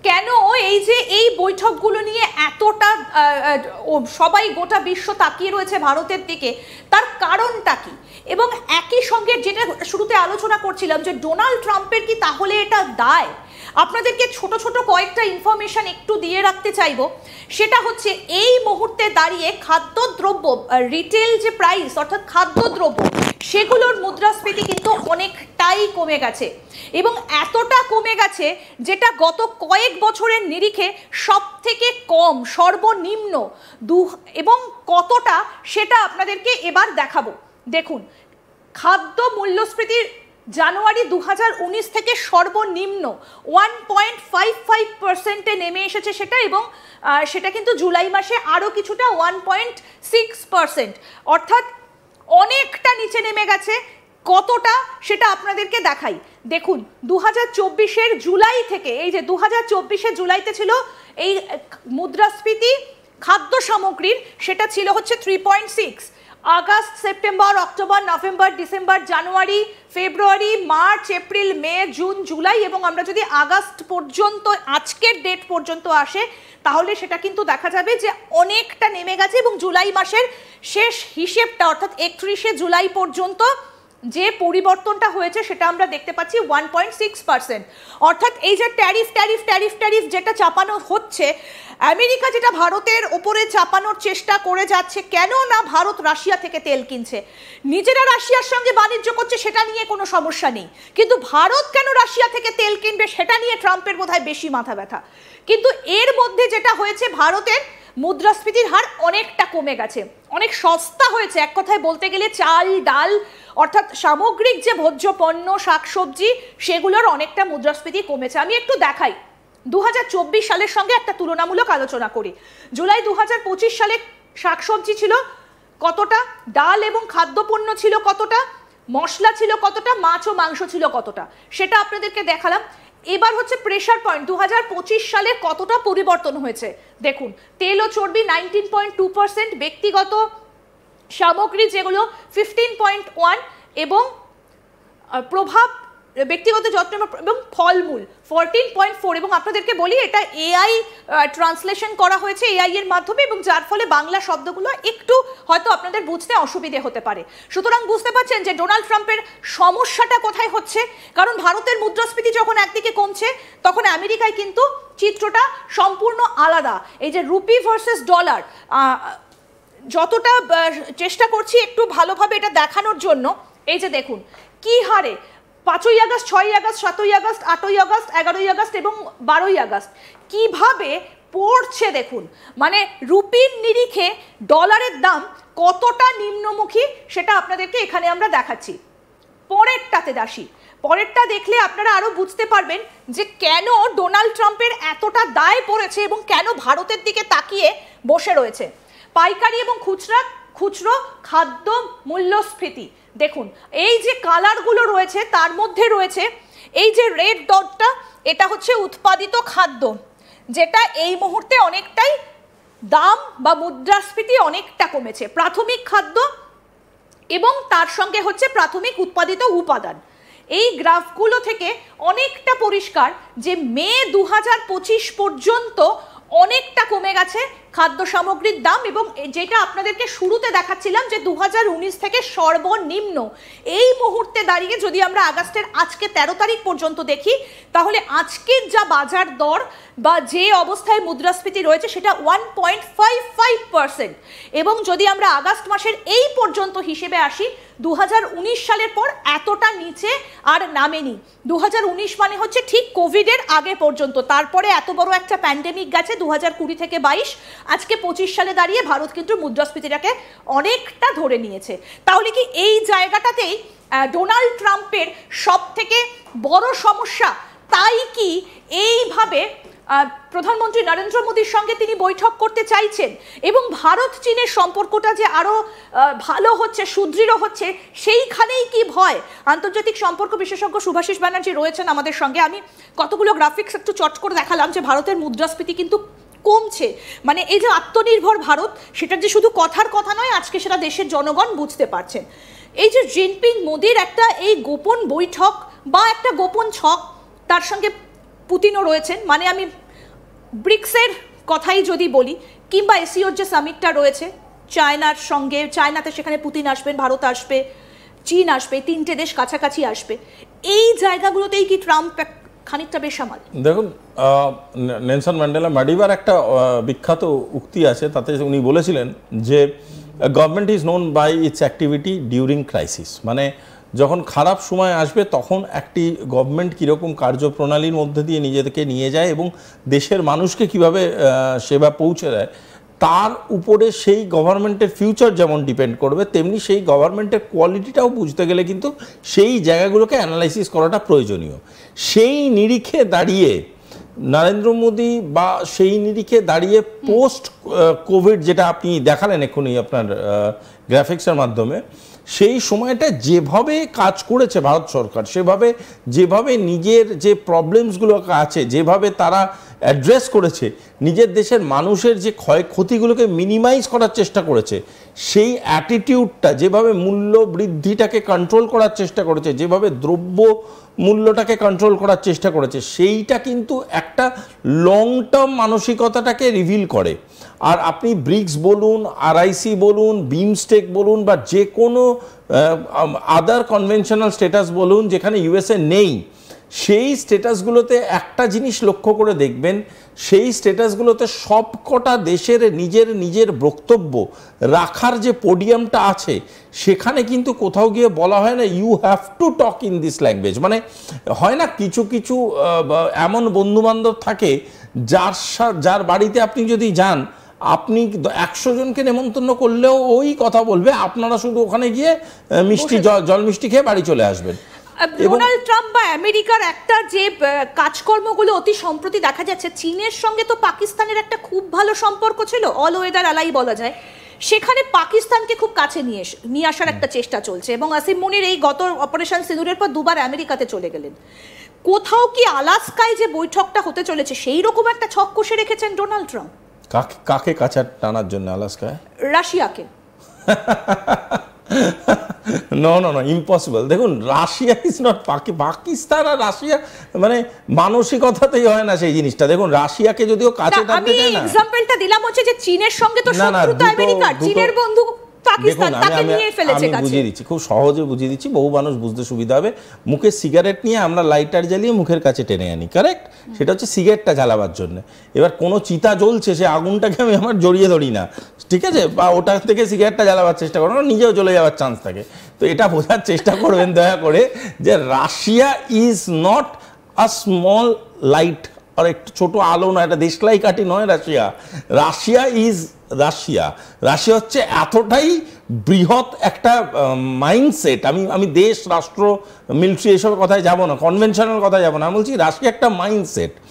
কেন এই যে এই বৈঠকগুলো নিয়ে এতটা সবাই গোটা বিশ্ব তাকিয়ে রয়েছে ভারতের দিকে, তার কারণটা কি? এবং একই সঙ্গে যেটা শুরুতে আলোচনা করছিলাম যে ডোনাল্ড ট্রাম্পের কি তাহলে এটা দায়? আপনাদেরকে ছোট ছোট কয়েকটা ইনফরমেশন একটু দিয়ে রাখতে চাইবো। সেটা হচ্ছে এই মুহূর্তে দাঁড়িয়ে খাদ্যদ্রব্য রিটেল যে প্রাইস অর্থাৎ খাদ্যদ্রব্য সেগুলোর মুদ্রাস্ফীতি কিন্তু অনেকটাই কমে গেছে, এবং এতটা কমে গেছে যেটা গত কয়েক বছরের নিরিখে সব থেকে কম, সর্বনিম্ন এবং কতটা সেটা আপনাদেরকে এবার দেখাবো। দেখুন, খাদ্য মূল্যস্ফীতির জানুয়ারি 2019 থেকে সর্বনিম্ন 1.55%-এ নেমে এসেছে সেটা, এবং সেটা কিন্তু জুলাই মাসে আরও কিছুটা 1.6%, অর্থাৎ অনেকটা নিচে নেমে গেছে। কতটা সেটা আপনাদেরকে দেখাই। দেখুন 2024-এর জুলাই থেকে, এই যে 2024-এর জুলাইতে ছিল এই মুদ্রাস্ফীতি খাদ্য সামগ্রীর, সেটা ছিল হচ্ছে 3.6। August, September, October, November, December, January, February, March, April, May, June, July, এবং আমরা যদি আগস্ট পর্যন্ত আজকের ডেট পর্যন্ত আসে তাহলে সেটা কিন্তু দেখা যাবে যে অনেকটা নেমে গেছে। এবং জুলাই মাসের শেষ হিসেবটা অর্থাৎ 31শে জুলাই পর্যন্ত যে পরিবর্তনটা হয়েছে সেটা আমরা দেখতে পাচ্ছি 1.6%। অর্থাৎ এই যে ট্যারিফ ট্যারিফ ট্যারিফ ট্যারিফ যেটা চাপানো হচ্ছে, আমেরিকা যেটা ভারতের ওপরে চাপানোর চেষ্টা করে যাচ্ছে, কেন না ভারত রাশিয়া থেকে তেল কিনছে, নিজেরা রাশিয়ার সঙ্গে বাণিজ্য করছে, সেটা নিয়ে কোনো সমস্যা নেই, কিন্তু ভারত কেন রাশিয়া থেকে তেল কিনবে সেটা নিয়ে ট্রাম্পের বোধহয় বেশি মাথা ব্যথা। কিন্তু এর মধ্যে যেটা হয়েছে, ভারতের মুদ্রাস্ফীতির হার অনেকটা কমে গেছে, অনেক সস্তা হয়েছে। এক কথায় বলতে গেলে চাল, ডাল অর্থাৎ সামগ্রিক যে ভোজ্য পণ্য, শাকসবজি, সেগুলোর অনেকটা মুদ্রাস্ফীতি কমেছে। আমি একটু দেখাই, 2024 সালের সঙ্গে একটা তুলনামূলক আলোচনা করি। জুলাই 2025 সালে শাকসবজি ছিল কতটা, ডাল এবং খাদ্যপণ্য ছিল কতটা, মশলা ছিল কতটা, মাছ ও মাংস ছিল কতটা, সেটা আপনাদেরকে দেখালাম। এবার হচ্ছে প্রেশার পয়েন্ট 2025 সালে কতটা পরিবর্তন হয়েছে। দেখুন, তেল ও চর্বি 19.2%, ব্যক্তিগত সামগ্রী যেগুলো 15.1, এবং প্রভাব ব্যক্তিগত যত্ন এবং ফলমূল 14.4। এবং আপনাদেরকে বলি এটা এআই ট্রান্সলেশন করা হয়েছে এআই এর মাধ্যমে, এবং যার ফলে বাংলা শব্দগুলো একটু হয়তো আপনাদের বুঝতে অসুবিধে হতে পারে। সুতরাং বুঝতে পারছেন যে ডোনাল্ড ট্রাম্পের সমস্যাটা কোথায় হচ্ছে। কারণ ভারতের মুদ্রাস্ফীতি যখন একদিকে কমছে, তখন আমেরিকায় কিন্তু চিত্রটা সম্পূর্ণ আলাদা। এই যে রুপি ভার্সেস ডলার, যতটা চেষ্টা করছি একটু ভালোভাবে এটা দেখানোর জন্য, এই যে দেখুন কি হারে 5ই আগস্ট, 6ই আগস্ট, 7ই আগস্ট, 8ই আগস্ট, 11ই আগস্ট এবং 12ই আগস্ট কিভাবে পড়ছে দেখুন। মানে রুপির নিরিখে ডলারের দাম কতটা নিম্নমুখী সেটা আপনাদেরকে এখানে আমরা দেখাচ্ছি। পরেরটাতে দাসী, পরেরটা দেখলে আপনারা আরো বুঝতে পারবেন যে কেন ডোনাল্ড ট্রাম্পের এতটা দায় পড়েছে এবং কেন ভারতের দিকে তাকিয়ে বসে রয়েছে। পাইকারি এবং খুচরো খাদ্য মূল্যস্ফীতি দেখুন, এই যে কালারগুলো রয়েছে তার মধ্যে রয়েছে এই যে রেড ডটটা, এটা হচ্ছে উৎপাদিত খাদ্য, যেটা এই মুহূর্তে অনেকটাই দাম বা মুদ্রাস্ফীতি অনেকটা কমেছে। প্রাথমিক খাদ্য এবং তার সঙ্গে হচ্ছে প্রাথমিক উৎপাদিত উপাদান। এই গ্রাফগুলো থেকে অনেকটা পরিষ্কার যে মে 2025 পর্যন্ত অনেকটা কমে গেছে খাদ্য সামগ্রীর দাম, এবং যেটা আপনাদেরকে শুরুতে দেখাচ্ছিলাম যে 2019 থেকে সর্বনিম্ন এই মুহূর্তে দাঁড়িয়ে যদি আমরা আগস্টের আজকে 13 তারিখ পর্যন্ত দেখি, তাহলে আজকের যা বাজার দর বা যে অবস্থায় মুদ্রাস্ফীতি রয়েছে সেটা 1.55%। এবং যদি আমরা আগস্ট মাসের এই পর্যন্ত হিসেবে আসি, 2019 সালের পর এতটা নিচে আর নামেনি। 2019 মানে হচ্ছে ঠিক কোভিডের আগে পর্যন্ত, তারপরে এত বড় একটা প্যান্ডেমিক গেছে 2020 থেকে 22, আজকে 25 সালে দাঁড়িয়ে ভারত কিন্তু মুদ্রাস্ফীতিটাকে অনেকটা ধরে নিয়েছে। তাহলে কি এই জায়গাটাতেই ডোনাল্ড ট্রাম্পের সব থেকে বড় সমস্যা? তাই কি এইভাবে প্রধানমন্ত্রী নরেন্দ্র মোদীর সঙ্গে তিনি বৈঠক করতে চাইছেন এবং ভারত চীনের সম্পর্কটা যে আরো ভালো হচ্ছে, সুদৃঢ় হচ্ছে, সেইখানেই কি ভয়? আন্তর্জাতিক সম্পর্ক বিশেষজ্ঞ শুভাশিস ব্যানার্জি রয়েছেন আমাদের সঙ্গে। আমি কতগুলো গ্রাফিক্স একটু চট করে দেখালাম যে ভারতের মুদ্রাস্ফীতি কিন্তু কমছে। মানে এই যে আত্মনির্ভর ভারত, সেটা যে শুধু কথার কথা নয়, আজকে সেটা দেশের জনগণ বুঝতে পারছেন। এই যে জিনপিং মোদির একটা এই গোপন বৈঠক বা একটা গোপন ছক, তার সঙ্গে পুতিনও রয়েছেন, মানে আমি ব্রিক্সের কথাই যদি বলি, কিংবা এসিওর যে সামিটটা রয়েছে চায়নার সঙ্গে, চায়নাতে সেখানে পুতিন আসবেন, ভারত আসবে, চীন আসবে, তিনটে দেশ কাছাকাছি আসবে, এই জায়গাগুলোতেই কি ট্রাম্প খানিকটা বেসামাল? দেখুন, নেলসন ম্যান্ডেলা মাডিবার একটা বিখ্যাত উক্তি আছে, তাতে উনি বলেছিলেন যে government is known by its activity during crisis. মানে যখন খারাপ সময় আসবে তখন একটি গভর্নমেন্ট কীরকম কার্যপ্রণালীর মধ্যে দিয়ে নিজেদেরকে নিয়ে যায় এবং দেশের মানুষকে কিভাবে সেবা পৌঁছে দেয়, তার উপরে সেই গভর্নমেন্টের ফিউচার যেমন ডিপেন্ড করবে, তেমনি সেই গভর্নমেন্টের কোয়ালিটিটাও বুঝতে গেলে কিন্তু সেই জায়গাগুলোকে অ্যানালাইসিস করাটা প্রয়োজনীয়। সেই নিরিখে দাঁড়িয়ে নরেন্দ্র মোদী বা সেই নিরিখে দাঁড়িয়ে পোস্ট কোভিড, যেটা আপনি দেখালেন এক্ষুনি আপনার গ্রাফিক্সের মাধ্যমে, সেই সময়টা যেভাবে কাজ করেছে ভারত সরকার, যেভাবে নিজের যে প্রবলেমসগুলো আছে যেভাবে তারা অ্যাড্রেস করেছে, নিজের দেশের মানুষের যে ক্ষয়ক্ষতিগুলোকে মিনিমাইজ করার চেষ্টা করেছে, সেই অ্যাটিটিউডটা, যেভাবে মূল্য বৃদ্ধিটাকে কন্ট্রোল করার চেষ্টা করেছে, যেভাবে দ্রব্য মূল্যটাকে কন্ট্রোল করার চেষ্টা করেছে, সেইটা কিন্তু একটা লং টার্ম মানসিকতাটাকে রিভিল করে। আর আপনি ব্রিক্স বলুন, আরআইসি বলুন, বিমস্টেক বলুন, বা যে কোনো আদার কনভেনশনাল স্ট্যাটাস বলুন যেখানে ইউএসএ নেই, সেই স্ট্যাটাসগুলোতে একটা জিনিস লক্ষ্য করে দেখবেন, সেই স্ট্যাটাসগুলোতে সবকটা দেশের নিজের বক্তব্য রাখার যে পোডিয়ামটা আছে, সেখানে কিন্তু কোথাও গিয়ে বলা হয় না you have to talk in this language. মানে হয় না কিছু কিছু এমন বন্ধুবান্ধব থাকে যার বাড়িতে আপনি যদি যান, আপনি 100 জনকে নেমন্তন্ন করলেও ওই কথা বলবে, আপনারা শুধু ওখানে গিয়ে জল মিষ্টি খেয়ে বাড়ি চলে আসবেন। ডোনাল্ড ট্রাম্প বা আমেরিকার একটা যে কাজকর্মগুলো অতি সম্প্রতি দেখা যাচ্ছে, চীনের সঙ্গে তো পাকিস্তানের একটা খুব ভালো সম্পর্ক ছিল, অল ওয়েদার আলাই বলা যায়, সেখানে পাকিস্তানকে খুব কাছে নিয়ে আসার একটা চেষ্টা চলছে। এবং আসিম মুনির এই গত অপারেশন সিঁদুরের পর দুবার আমেরিকাতে চলে গেলেন। কোথাও কি আলাস্কায় যে বৈঠকটা হতে চলেছে সেই রকম একটা ছক কষে রেখেছেন ডোনাল্ড ট্রাম্প? কাকে কাছে টানার জন্য আলাস্কায়? রাশিয়াকে। No impossible. দেখুন, রাশিয়া ইজ নট পাকিস্তান আর রাশিয়া, মানে মানসিকতাতেই হয় না সেই জিনিসটা। দেখুন, রাশিয়াকে যদিও কাছে টানতে চায় না। আমি এক্সাম্পলটা দিলাম হচ্ছে যে চীনের সঙ্গে তো শত্রুতা আমেরিকার, চীনের বন্ধু পাকিস্তান, তাকে নিয়ে ফেলেছে কাছে। আমি বুঝিয়ে দিচ্ছি, খুব সহজে বুঝিয়ে দিচ্ছি, বহু মানুষ বুঝতে সুবিধা হবে। মুখে সিগারেট নিয়ে আমরা লাইটার জ্বালিয়ে মুখের কাছে টেনে আনি, কারেক্ট? সেটা হচ্ছে সিগারেটটা জ্বালাবার জন্য। এবার কোনো চিতা জ্বলছে, সে আগুনটাকে আমি আমার জড়িয়ে ধরি না, ঠিক আছে, বা ওটা থেকে সিগারেটটা জ্বালাবার চেষ্টা করো না, নিজেও চলে যাওয়ার চান্স থাকে। তো এটা বোঝার চেষ্টা করবেন দয়া করে যে Russia is not a small light, আর একটু ছোট আলো নয়, এটা দেশলাই কাঠি নয়। রাশিয়া হচ্ছে এতটাই বৃহৎ একটা মাইন্ডসেট। আমি দেশ, রাষ্ট্র, মিলিটারি এসবের কথায় যাব না, কনভেনশনের কথায় যাব না, আমি বলছি রাশিয়া একটা মাইন্ডসেট।